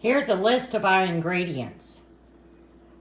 Here's a list of our ingredients.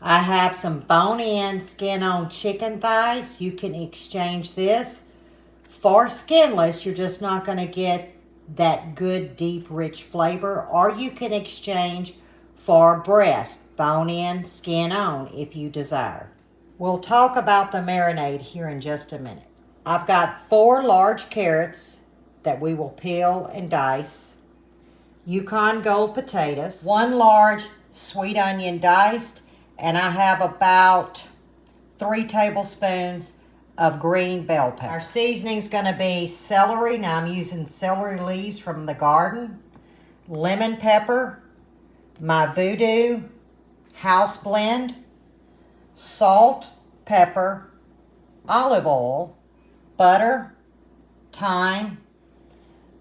I have some bone-in, skin-on chicken thighs. You can exchange this for skinless. You're just not going to get that good, deep, rich flavor. Or you can exchange for breast, bone-in, skin-on, if you desire. We'll talk about the marinade here in just a minute. I've got 4 large carrots that we will peel and dice. Yukon Gold potatoes, 1 large sweet onion diced, and I have about 3 tablespoons of green bell pepper. Our seasoning's going to be celery. Now I'm using celery leaves from the garden, lemon pepper, my Voodoo house blend, salt, pepper, olive oil, butter, thyme.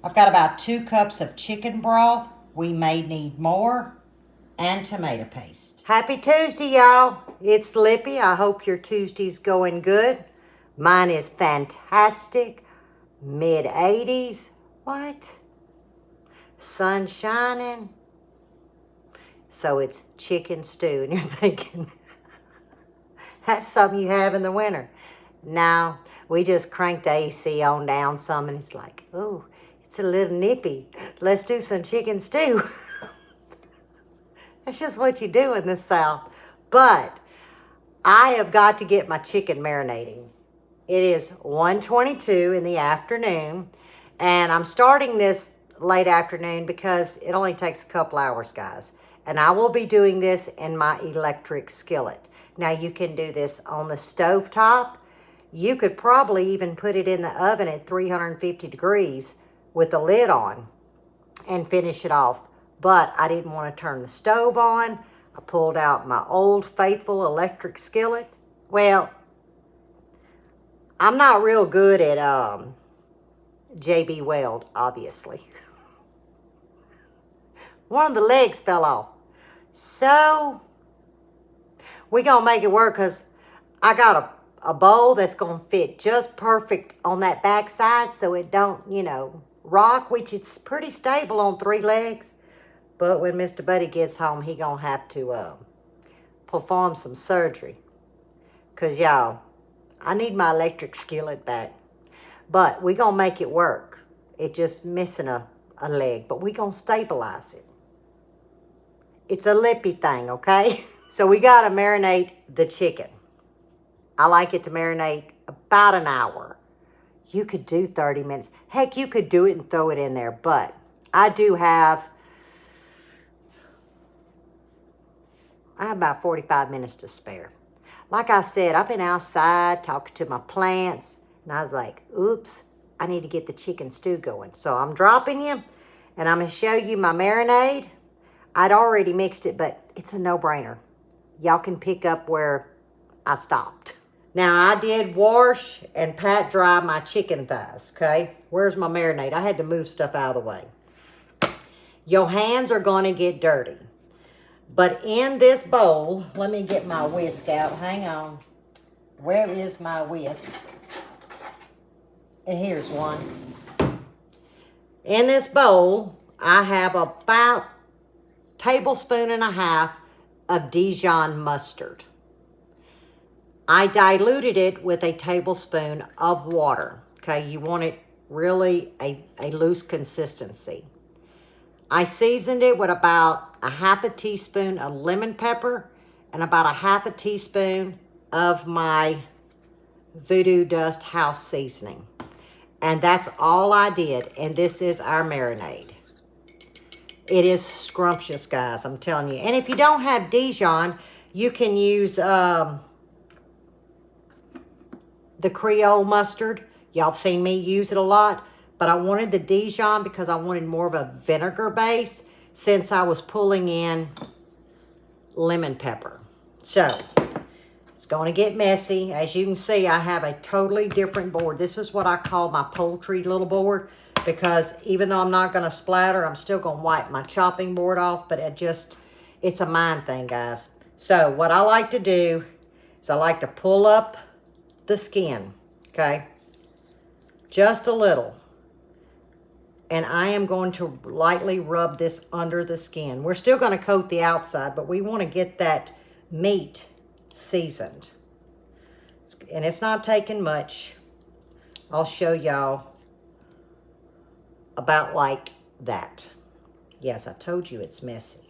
I've got about 2 cups of chicken broth. We may need more. And tomato paste. Happy Tuesday, y'all. It's Lippy. I hope your Tuesday's going good. Mine is fantastic. Mid-80s. What? Sun shining. So it's chicken stew. And you're thinking, that's something you have in the winter. No, we just cranked the AC on down some and it's like, oh, it's a little nippy. Let's do some chicken stew. That's just what you do in the South. But I have got to get my chicken marinating. It is 1:22 in the afternoon, and I'm starting this late afternoon because it only takes a couple hours, guys. And I will be doing this in my electric skillet. Now, you can do this on the stove top. You could probably even put it in the oven at 350 degrees with the lid on and finish it off. But I didn't want to turn the stove on. I pulled out my old faithful electric skillet. Well, I'm not real good at JB Weld, obviously. One of the legs fell off. So, we're going to make it work because I got a bowl that's going to fit just perfect on that back side so it don't, rock, which is pretty stable on 3 legs. But when Mr. Buddy gets home, he gonna have to perform some surgery. Because, y'all, I need my electric skillet back. But we gonna make it work. It's just missing a leg. But we gonna stabilize it. It's a Lippy thing, okay? So we gotta marinate the chicken. I like it to marinate about an hour. You could do 30 minutes. Heck, you could do it and throw it in there. But I have about 45 minutes to spare. Like I said, I've been outside talking to my plants, and I was like, oops, I need to get the chicken stew going. So I'm dropping you, and I'm going to show you my marinade. I'd already mixed it, but it's a no-brainer. Y'all can pick up where I stopped. Now, I did wash and pat dry my chicken thighs, okay? Where's my marinade? I had to move stuff out of the way. Your hands are going to get dirty. But in this bowl, let me get my whisk out. Hang on. Where is my whisk? Here's one. In this bowl, I have about 1.5 tablespoons of Dijon mustard. I diluted it with 1 tablespoon of water. Okay, you want it really a loose consistency. I seasoned it with about 1/2 teaspoon of lemon pepper and about 1/2 teaspoon of my Voodoo Dust house seasoning. And that's all I did. And this is our marinade. It is scrumptious, guys, I'm telling you. And if you don't have Dijon, you can use the Creole mustard. Y'all have seen me use it a lot. But I wanted the Dijon because I wanted more of a vinegar base since I was pulling in lemon pepper. So, it's going to get messy. As you can see, I have a totally different board. This is what I call my poultry little board because even though I'm not going to splatter, I'm still going to wipe my chopping board off, but it's a mind thing, guys. So, what I like to do is I like to pull up the skin, okay? Just a little. And I am going to lightly rub this under the skin. We're still going to coat the outside, but we want to get that meat seasoned. And it's not taking much. I'll show y'all about like that. Yes, I told you it's messy.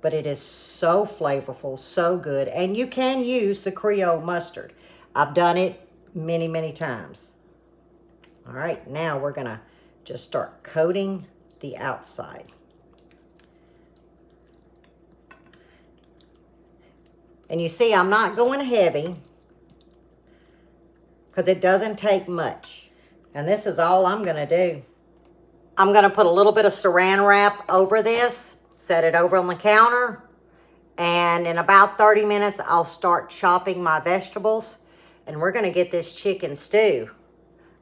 But it is so flavorful, so good. And you can use the Creole mustard. I've done it many, many times. All right, now we're going to just start coating the outside. And you see, I'm not going heavy because it doesn't take much. And this is all I'm going to do. I'm going to put a little bit of saran wrap over this, set it over on the counter, and in about 30 minutes, I'll start chopping my vegetables, and we're going to get this chicken stew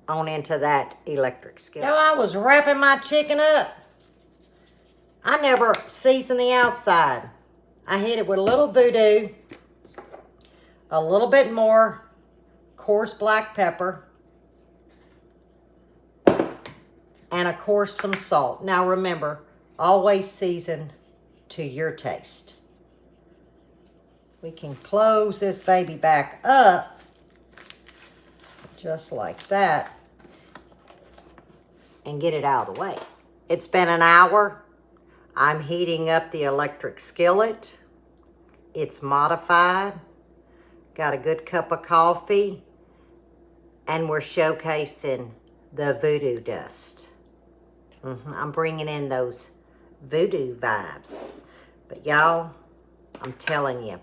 on into that electric skillet. Now, I was wrapping my chicken up. I never season the outside. I hit it with a little voodoo, a little bit more coarse black pepper, and of course some salt. Now remember, always season to your taste. We can close this baby back up just like that and get it out of the way. It's been an hour. I'm heating up the electric skillet. It's modified. Got a good cup of coffee, and we're showcasing the voodoo dust. I'm bringing in those voodoo vibes. But y'all, I'm telling you,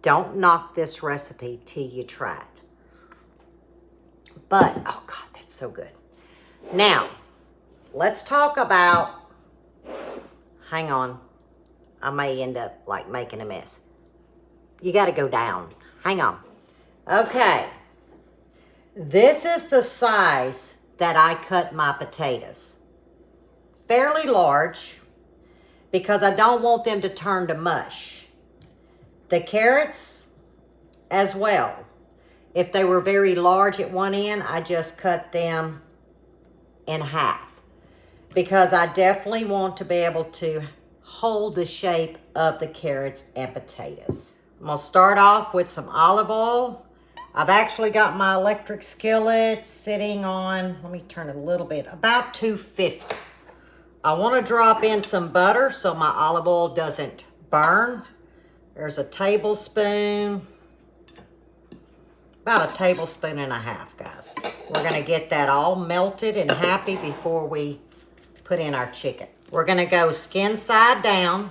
don't knock this recipe till you try it. But, oh God, that's so good. Now, let's talk about, hang on, I may end up like making a mess. You got to go down. Hang on. Okay. This is the size that I cut my potatoes. Fairly large because I don't want them to turn to mush. The carrots as well. If they were very large at one end, I just cut them in half because I definitely want to be able to hold the shape of the carrots and potatoes. I'm going to start off with some olive oil. I've actually got my electric skillet sitting on, let me turn it a little bit, about 250. I want to drop in some butter so my olive oil doesn't burn. There's a tablespoon, about a tablespoon and a half, guys. We're going to get that all melted and happy before we put in our chicken. We're going to go skin side down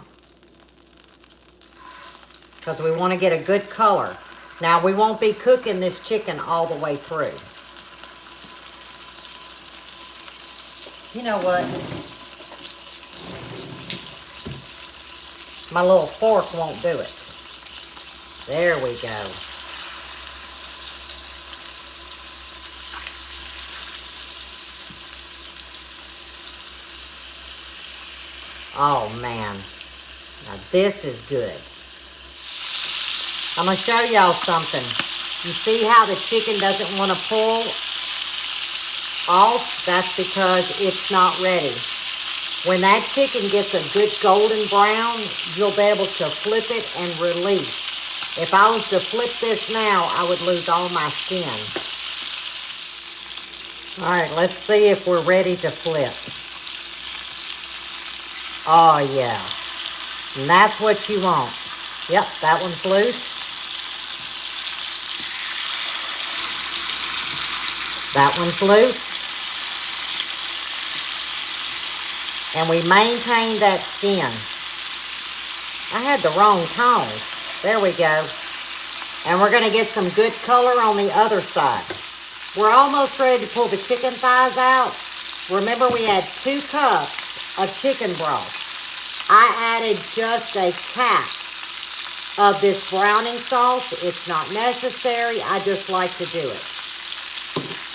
because we want to get a good color. Now, we won't be cooking this chicken all the way through. You know what? My little fork won't do it. There we go. Oh, man. Now, this is good. I'm going to show y'all something. You see how the chicken doesn't want to pull off? That's because it's not ready. When that chicken gets a good golden brown, you'll be able to flip it and release. If I was to flip this now, I would lose all my skin. All right, let's see if we're ready to flip. Oh, yeah. And that's what you want. Yep, that one's loose. That one's loose. And we maintain that skin. I had the wrong tones. There we go. And we're going to get some good color on the other side. We're almost ready to pull the chicken thighs out. Remember, we had 2 cups of chicken broth. I added just a cap of this browning sauce. It's not necessary. I just like to do it.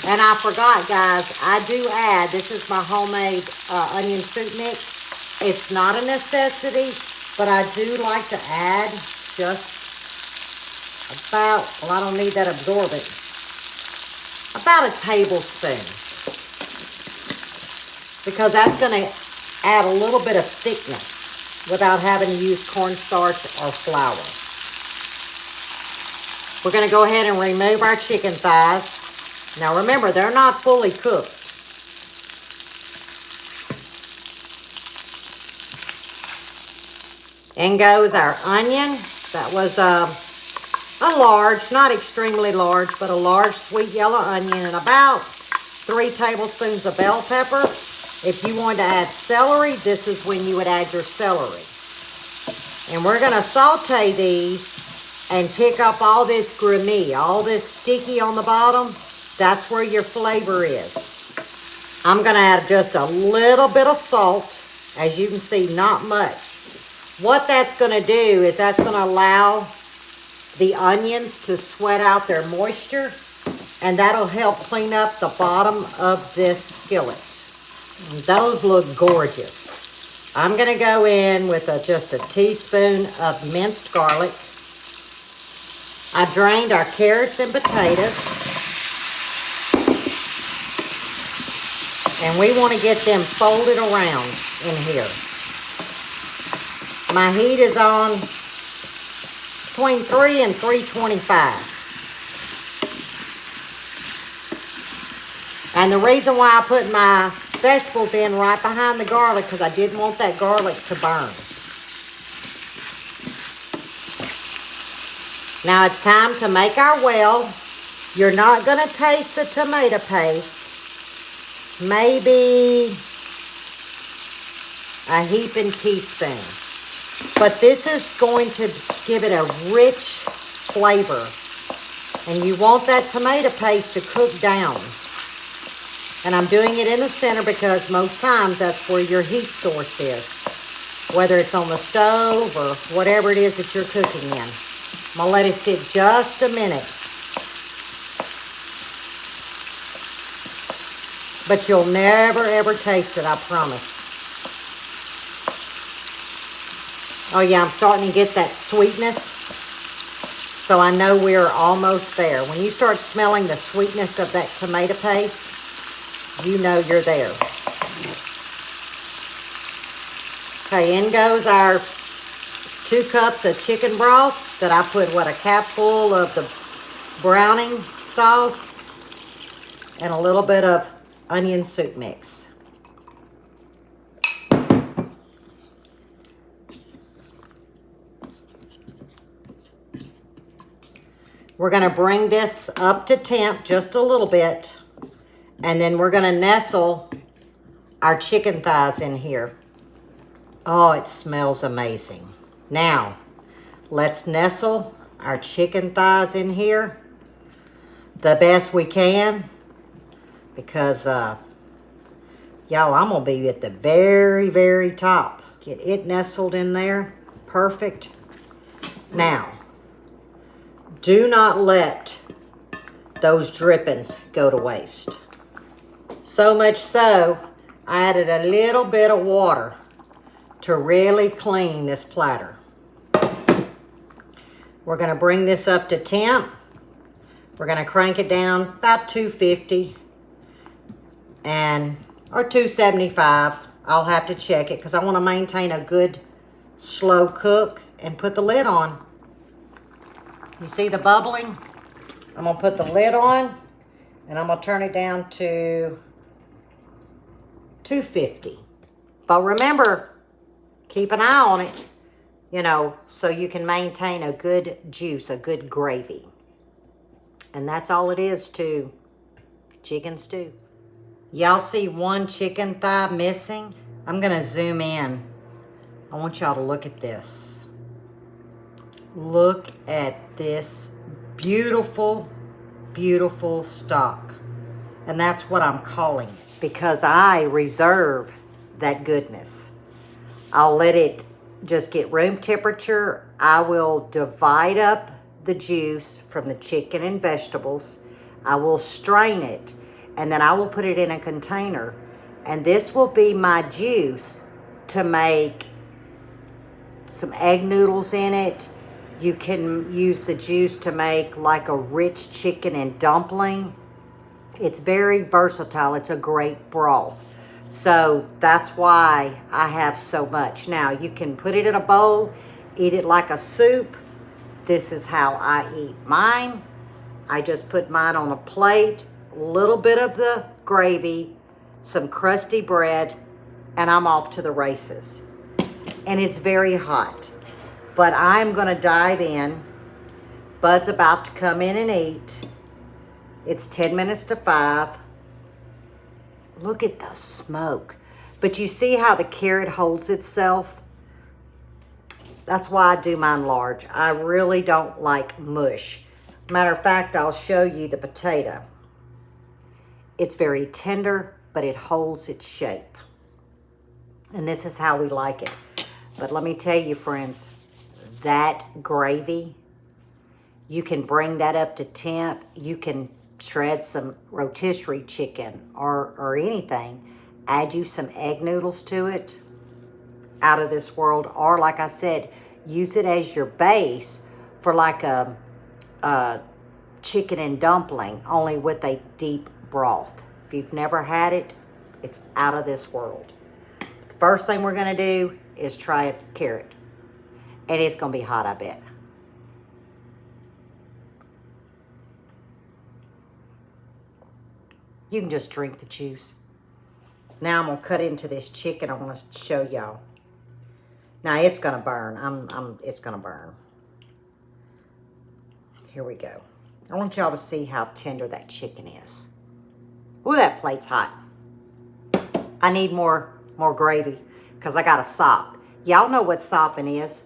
And I forgot, guys, I do add, this is my homemade onion soup mix. It's not a necessity, but I do like to add just about, well, I don't need that absorbent, about a tablespoon. because that's going to add a little bit of thickness without having to use cornstarch or flour. We're going to go ahead and remove our chicken thighs. Now remember, they're not fully cooked. In goes our onion. That was a large, not extremely large, but a large sweet yellow onion, and about 3 tablespoons of bell pepper. If you want to add celery, this is when you would add your celery. And we're going to saute these and pick up all this grimy, all this sticky on the bottom. That's where your flavor is. I'm going to add just a little bit of salt. As you can see, not much. What that's going to do is that's going to allow the onions to sweat out their moisture, and that'll help clean up the bottom of this skillet. And those look gorgeous. I'm going to go in with just a teaspoon of minced garlic. I drained our carrots and potatoes, and we want to get them folded around in here. My heat is on between 3 and 325. And the reason why I put my vegetables in right behind the garlic, because I didn't want that garlic to burn. Now it's time to make our well. You're not going to taste the tomato paste. Maybe a heaping teaspoon. But this is going to give it a rich flavor. And you want that tomato paste to cook down. And I'm doing it in the center because most times that's where your heat source is. Whether it's on the stove or whatever it is that you're cooking in. I'm going to let it sit just a minute. But you'll never ever taste it, I promise. Oh yeah, I'm starting to get that sweetness. So I know we're almost there. When you start smelling the sweetness of that tomato paste, you know you're there. Okay, in goes our 2 cups of chicken broth that I put, a capful of the browning sauce and a little bit of onion soup mix. We're going to bring this up to temp just a little bit, and then we're going to nestle our chicken thighs in here. Oh, it smells amazing. Now, let's nestle our chicken thighs in here the best we can, because, y'all, I'm going to be at the very, very top. Get it nestled in there. Perfect. Now, do not let those drippings go to waste. So much so, I added a little bit of water to really clean this platter. We're going to bring this up to temp. We're going to crank it down about 250 or 275. I'll have to check it because I want to maintain a good slow cook and put the lid on. You see the bubbling? I'm going to put the lid on and I'm going to turn it down to 250. But remember, keep an eye on it, so you can maintain a good juice, a good gravy. And that's all it is to chicken stew. Y'all see one chicken thigh missing? I'm going to zoom in. I want y'all to look at this. Look at this beautiful, beautiful stock. And that's what I'm calling it, because I reserve that goodness. I'll let it just get room temperature. I will divide up the juice from the chicken and vegetables. I will strain it, and then I will put it in a container. And this will be my juice to make some egg noodles in it. You can use the juice to make like a rich chicken and dumpling. It's very versatile. It's a great broth. So that's why I have so much. Now, you can put it in a bowl, eat it like a soup. This is how I eat mine. I just put mine on a plate, a little bit of the gravy, some crusty bread, and I'm off to the races. And it's very hot. But I'm going to dive in. Bud's about to come in and eat. It's 10 minutes to 5. Look at the smoke. But you see how the carrot holds itself? That's why I do mine large. I really don't like mush. Matter of fact, I'll show you the potato. It's very tender, but it holds its shape. And this is how we like it. But let me tell you, friends, that gravy, you can bring that up to temp. You can shred some rotisserie chicken or anything. Add you some egg noodles to it. Out of this world. Or like I said, use it as your base for like a chicken and dumpling, only with a deep broth. If you've never had it, it's out of this world. The first thing we're going to do is try a carrot. And it's going to be hot, I bet. You can just drink the juice. Now I'm going to cut into this chicken. I want to show y'all. Now it's going to burn. It's going to burn. Here we go. I want y'all to see how tender that chicken is. Ooh, that plate's hot. I need more gravy because I got a sop. Y'all know what sopping is.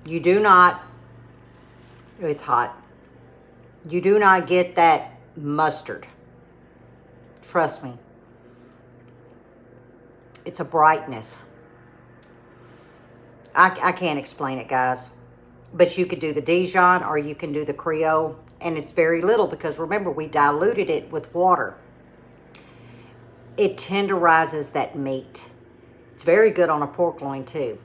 You do not, it's hot. You do not get that mustard. Trust me. It's a brightness. I can't explain it, guys. But you could do the Dijon or you can do the Creole. And it's very little because remember, we diluted it with water. It tenderizes that meat. It's very good on a pork loin too.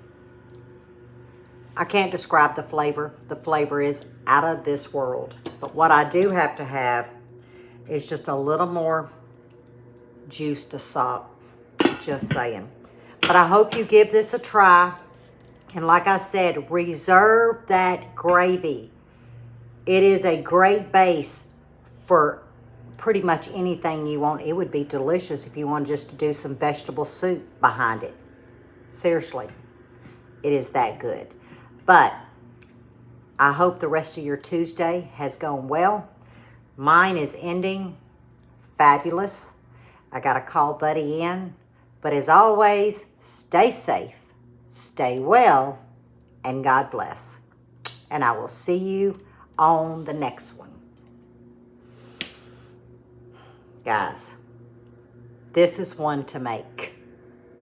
I can't describe the flavor. The flavor is out of this world. But what I do have to have is just a little more juice to sop. Just saying. But I hope you give this a try. And like I said, reserve that gravy. It is a great base for pretty much anything you want. It would be delicious if you wanted just to do some vegetable soup behind it. Seriously, it is that good. But I hope the rest of your Tuesday has gone well. Mine is ending fabulous. I got to call Buddy in. But as always, stay safe, stay well, and God bless. And I will see you on the next one. Guys, this is one to make.